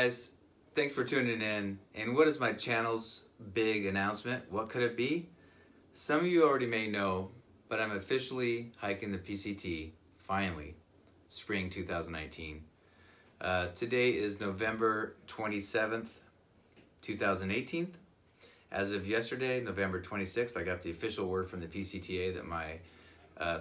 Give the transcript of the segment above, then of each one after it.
guys, thanks for tuning in. And what is my channel's big announcement? What could it be? Some of you already may know, but I'm officially hiking the PCT, finally, spring 2019. Today is November 27th, 2018. As of yesterday, November 26th, I got the official word from the PCTA that my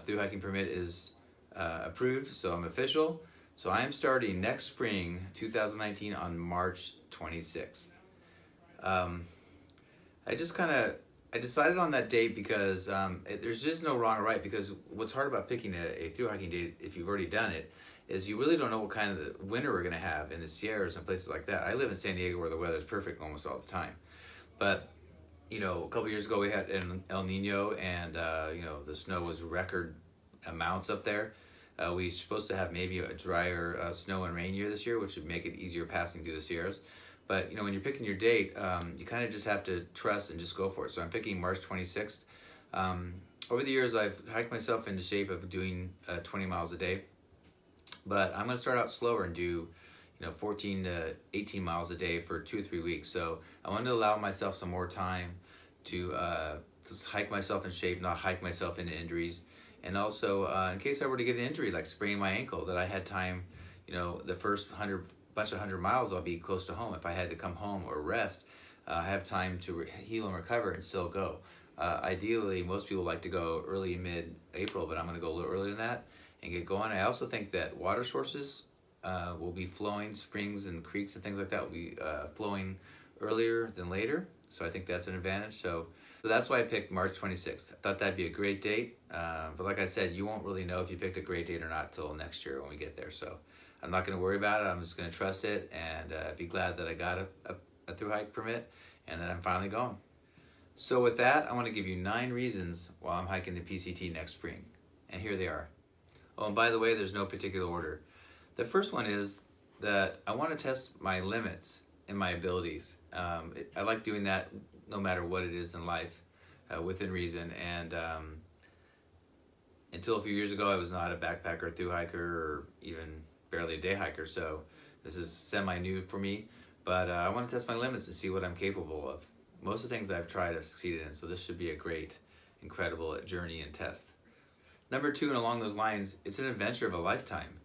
through hiking permit is approved, so I'm official. So I am starting next spring, 2019, on March 26th. I decided on that date because there's just no wrong or right, because what's hard about picking a through hiking date, if you've already done it, is you really don't know what kind of the winter we're gonna have in the Sierras and places like that. I live in San Diego where the weather is perfect almost all the time. But, you know, a couple years ago we had an El Nino and, you know, the snow was record amounts up there. We're supposed to have maybe a drier snow and rain year this year, which would make it easier passing through the Sierras. But, you know, when you're picking your date, you kind of just have to trust and just go for it. So I'm picking March 26th. Over the years, I've hiked myself into shape of doing 20 miles a day. But I'm going to start out slower and do, you know, 14 to 18 miles a day for 2 or 3 weeks. So I wanted to allow myself some more time to hike myself in shape, not hike myself into injuries. And also, in case I were to get an injury, like spraining my ankle, that I had time, you know, the first 100 miles, I'll be close to home. If I had to come home or rest, I have time to heal and recover and still go. Ideally, most people like to go early, mid-April, but I'm going to go a little earlier than that and get going. I also think that water sources will be flowing, springs and creeks and things like that will be flowing earlier than later. So I think that's an advantage. So that's why I picked March 26th. I thought that'd be a great date. But like I said, you won't really know if you picked a great date or not till next year when we get there. So I'm not going to worry about it. I'm just going to trust it and be glad that I got a through hike permit and that I'm finally going. So with that, I want to give you 9 reasons why I'm hiking the PCT next spring. And here they are. Oh, and by the way, there's no particular order. The first one is that I want to test my limits and my abilities. I like doing that no matter what it is in life, within reason. And until a few years ago, I was not a backpacker, through hiker, or even barely a day hiker. So this is semi-new for me. But I want to test my limits and see what I'm capable of. Most of the things I've tried, I've succeeded in. So this should be a great, incredible journey and test. Number 2, and along those lines, it's an adventure of a lifetime.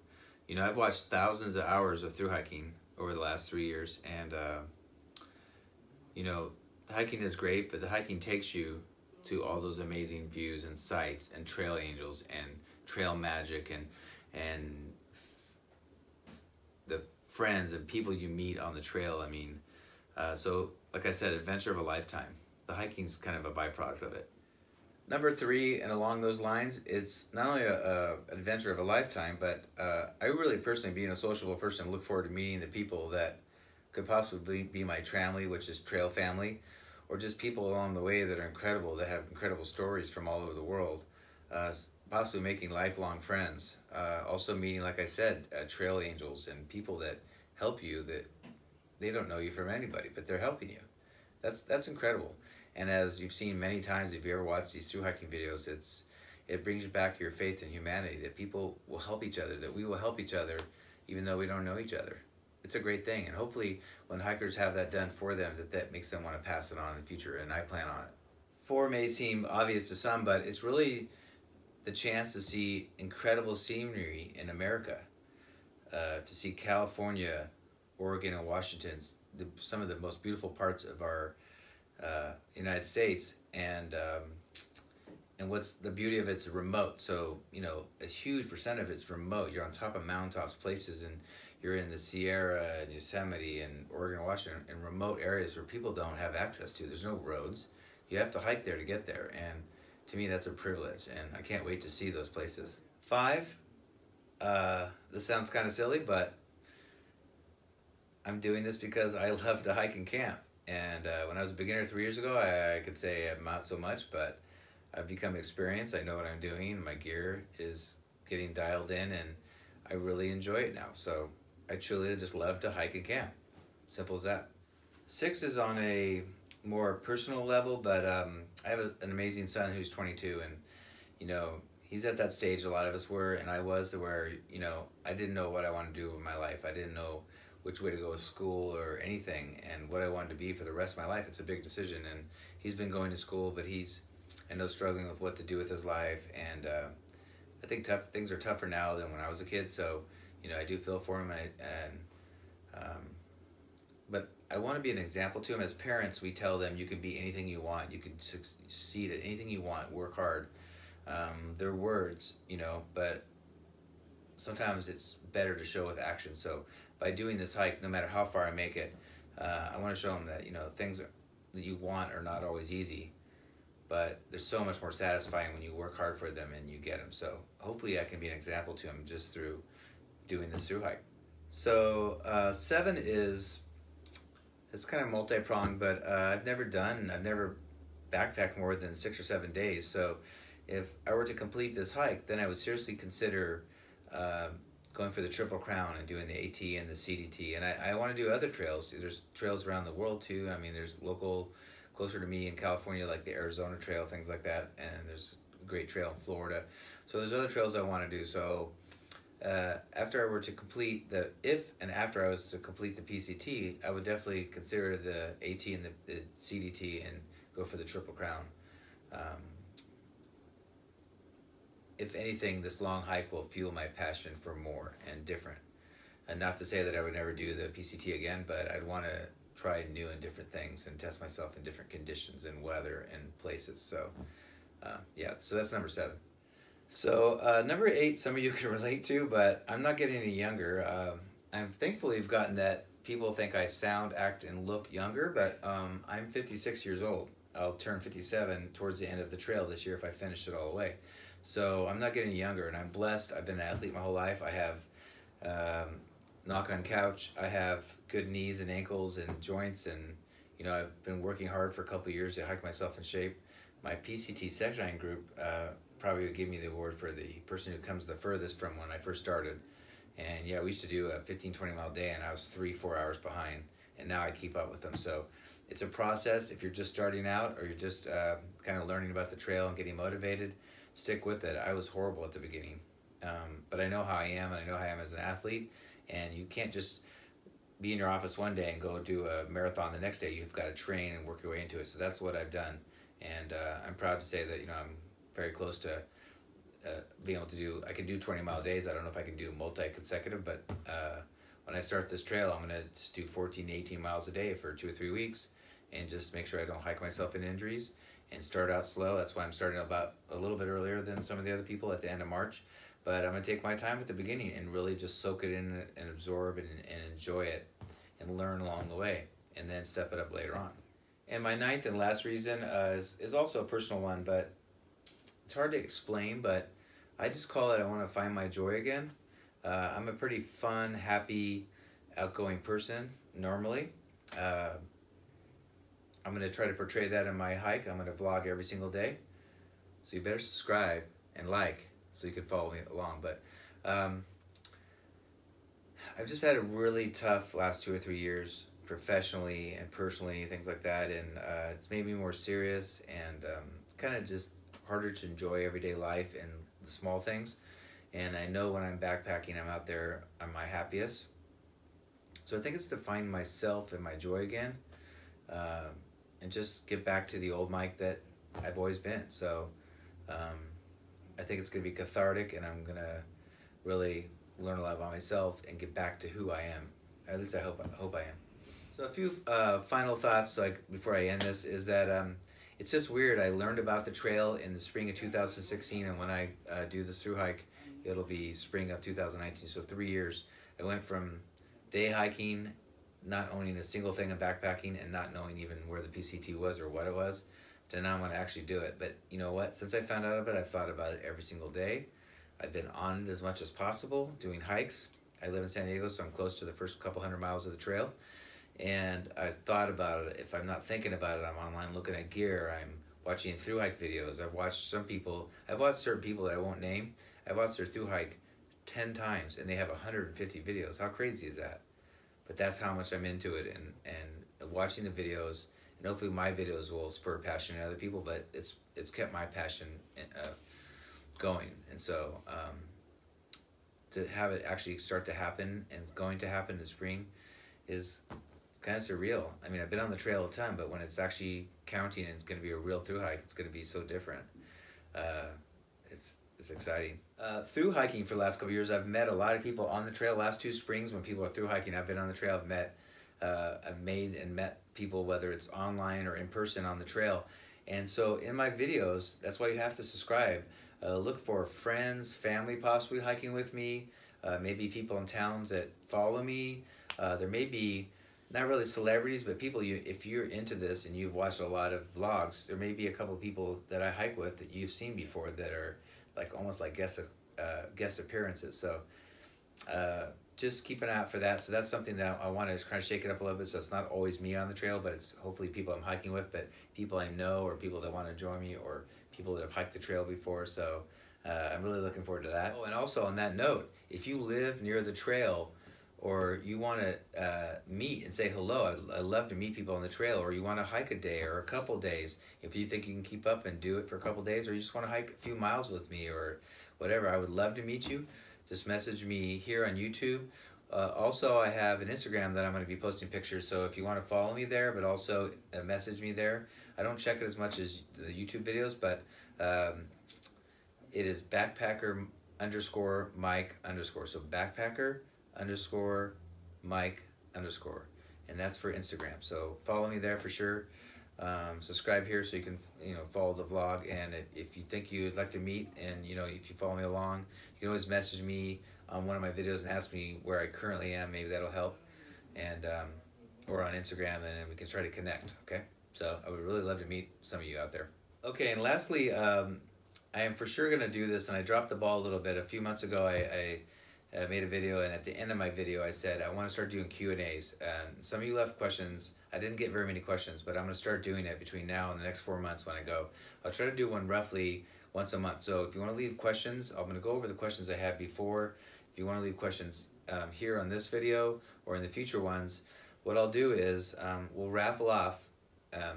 You know, I've watched thousands of hours of through hiking over the last 3 years, and you know, the hiking is great, but the hiking takes you to all those amazing views and sights and trail angels and trail magic and the friends and people you meet on the trail. I mean, so like I said, adventure of a lifetime. The hiking's kind of a byproduct of it. Number 3, and along those lines, it's not only an adventure of a lifetime, but I really personally, being a sociable person, look forward to meeting the people that could possibly be my tramily, which is trail family, or just people along the way that are incredible, that have incredible stories from all over the world, possibly making lifelong friends. Also meeting, like I said, trail angels and people that help you, that they don't know you from anybody, but they're helping you. That's incredible. And as you've seen many times, if you ever watch these through hiking videos, it brings back your faith in humanity, that people will help each other, that we will help each other even though we don't know each other. It's a great thing, and hopefully when hikers have that done for them, that makes them want to pass it on in the future, and I plan on it. 4 may seem obvious to some, but it's really the chance to see incredible scenery in America, to see California, Oregon, and Washington, some of the most beautiful parts of our United States, and what's the beauty of it's remote. So, you know, a huge percent of it's remote. You're on top of mountaintops places, and you're in the Sierra and Yosemite and Oregon, Washington, and remote areas where people don't have access to. There's no roads. You have to hike there to get there, and to me that's a privilege, and I can't wait to see those places. 5, this sounds kind of silly, but I'm doing this because I love to hike and camp. And when I was a beginner 3 years ago, I could say I'm not so much, but I've become experienced. I know what I'm doing. My gear is getting dialed in, and I really enjoy it now. So I truly just love to hike and camp. Simple as that. 6 is on a more personal level, but I have an amazing son who's 22, and you know, he's at that stage a lot of us were, and I was, where, you know, I didn't know what I wanted to do with my life. I didn't know which way to go with school or anything, and what I wanted to be for the rest of my life. It's a big decision, and he's been going to school, but he's, I know, struggling with what to do with his life, and I think things are tougher now than when I was a kid. So, you know, I do feel for him, but I want to be an example to him. As parents, we tell them you can be anything you want, you can succeed at anything you want, work hard. They're words, you know, but sometimes it's better to show with action. So by doing this hike, no matter how far I make it, I want to show them that, you know, things that you want are not always easy, but they're so much more satisfying when you work hard for them and you get them. So hopefully I can be an example to him just through doing this through hike. So 7 is, it's kind of multi-pronged, but I've never backpacked more than 6 or 7 days. So if I were to complete this hike, then I would seriously consider going for the Triple Crown and doing the AT and the CDT. And I want to do other trails. There's trails around the world too. I mean, there's local, closer to me in California, like the Arizona Trail, things like that. And there's a great trail in Florida. So there's other trails I want to do. So after I were to complete after I was to complete the PCT, I would definitely consider the AT and the CDT and go for the Triple Crown. If anything, this long hike will fuel my passion for more and different. And not to say that I would never do the PCT again, but I'd want to try new and different things and test myself in different conditions and weather and places. So yeah, so that's number 7. So number 8, some of you can relate to, but I'm not getting any younger. I'm thankfully have gotten that people think I sound, act, and look younger, but I'm 56 years old. I'll turn 57 towards the end of the trail this year if I finish it all the way. So I'm not getting younger, and I'm blessed. I've been an athlete my whole life. I have knock on couch. I have good knees and ankles and joints, and you know, I've been working hard for a couple of years to hike myself in shape. My PCT section group probably would give me the award for the person who comes the furthest from when I first started. And yeah, we used to do a 15-20 mile day, and I was 3-4 hours behind, and now I keep up with them. So it's a process. If you're just starting out, or you're just kind of learning about the trail and getting motivated, stick with it. I was horrible at the beginning, but I know how I am, and I know how I am as an athlete, and you can't just be in your office one day and go do a marathon the next day. You've got to train and work your way into it. So that's what I've done, and I'm proud to say that, you know, I'm very close to being able to do, I can do 20-mile days. I don't know if I can do multi-consecutive, but when I start this trail, I'm going to just do 14 to 18 miles a day for 2 or 3 weeks and just make sure I don't hike myself in injuries and start out slow. That's why I'm starting about a little bit earlier than some of the other people at the end of March. But I'm going to take my time at the beginning and really just soak it in and absorb and enjoy it and learn along the way, and then step it up later on. And my 9th and last reason is also a personal one, but it's hard to explain, but I just call it, I want to find my joy again. I'm a pretty fun, happy, outgoing person normally. I'm going to try to portray that in my hike. I'm going to vlog every single day. So you better subscribe and like so you can follow me along. But I've just had a really tough last 2 or 3 years, professionally and personally, things like that. And it's made me more serious and kind of just harder to enjoy everyday life and the small things. And I know when I'm backpacking, I'm out there, I'm my happiest. So I think it's to find myself and my joy again. And just get back to the old Mike that I've always been. So I think it's going to be cathartic, and I'm going to really learn a lot about myself and get back to who I am. Or at least I hope I am. So a few final thoughts, like before I end this, is that it's just weird. I learned about the trail in the spring of 2016, and when I do this through hike, it'll be spring of 2019. So 3 years. I went from day hiking, not owning a single thing in backpacking, and not knowing even where the PCT was or what it was, to now I'm going to actually do it. But you know what? Since I found out about it, I've thought about it every single day. I've been on it as much as possible, doing hikes. I live in San Diego, so I'm close to the first couple 100 miles of the trail. And I've thought about it. If I'm not thinking about it, I'm online looking at gear. I'm watching through hike videos. I've watched certain people that I won't name. I've watched their through hike 10 times, and they have 150 videos. How crazy is that? But that's how much I'm into it, and watching the videos, and hopefully my videos will spur passion in other people, but it's kept my passion going. And so to have it actually start to happen, and it's going to happen this spring, is kind of surreal. I mean, I've been on the trail a ton, but when it's actually counting and it's going to be a real through hike, it's going to be so different. It's exciting. Through hiking for the last couple of years, I've met a lot of people on the trail. Last 2 springs, when people are through hiking, I've been on the trail. I've made and met people, whether it's online or in person on the trail. And so in my videos, that's why you have to subscribe. Look for friends, family possibly hiking with me, maybe people in towns that follow me. There may be not really celebrities, but people if you're into this and you've watched a lot of vlogs, there may be a couple of people that I hike with that you've seen before that are like almost like guest appearances. So just keep an eye out for that. So that's something that I want to kind of shake it up a little bit. So it's not always me on the trail, but it's hopefully people I'm hiking with, but people I know or people that want to join me or people that have hiked the trail before. So I'm really looking forward to that. Oh, and also on that note, if you live near the trail or you want to meet and say hello, I love to meet people on the trail, or you want to hike a day or a couple days, if you think you can keep up and do it for a couple days, or you just want to hike a few miles with me or whatever, I would love to meet you. Just message me here on YouTube. Also, I have an Instagram that I'm going to be posting pictures, so if you want to follow me there, but also message me there. I don't check it as much as the YouTube videos, but it is backpacker_Mike_. So backpacker_Mike_, and that's for Instagram. So follow me there for sure. Subscribe here so you can follow the vlog, and if you think you'd like to meet, and if you follow me along, you can always message me on one of my videos and ask me where I currently am. Maybe that'll help, and or on Instagram, and then we can try to connect. Okay, so I would really love to meet some of you out there. Okay, and lastly, I am for sure going to do this, and I dropped the ball a little bit. A few months ago, I made a video, and at the end of my video, I said I want to start doing Q&As. Some of you left questions. I didn't get very many questions, but I'm going to start doing it between now and the next 4 months when I go. I'll try to do one roughly once a month. So if you want to leave questions, I'm going to go over the questions I had before. If you want to leave questions here on this video or in the future ones, what I'll do is we'll raffle off.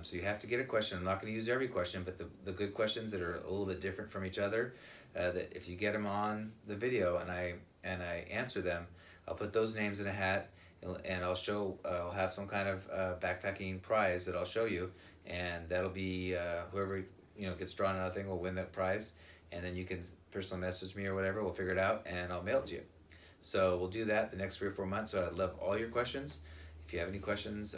So you have to get a question. I'm not going to use every question, but the good questions that are a little bit different from each other, that if you get them on the video and I answer them, I'll put those names in a hat, and I'll have some kind of backpacking prize that I'll show you, and that'll be whoever gets drawn out of the thing will win that prize, and then you can personally message me or whatever. We'll figure it out, and I'll mail it to you. So we'll do that the next 3 or 4 months. So I'd love all your questions if you have any questions.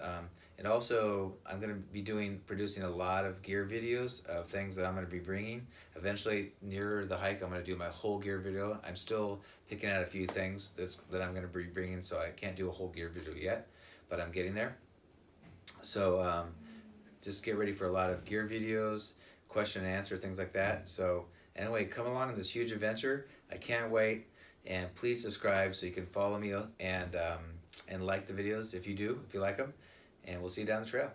And also, I'm going to be producing a lot of gear videos of things that I'm going to be bringing. Eventually, near the hike, I'm going to do my whole gear video. I'm still picking out a few things that I'm going to be bringing, so I can't do a whole gear video yet, but I'm getting there. So just get ready for a lot of gear videos, question and answer, things like that. So anyway, come along on this huge adventure. I can't wait, and please subscribe so you can follow me and like the videos if you like them. And we'll see you down the trail.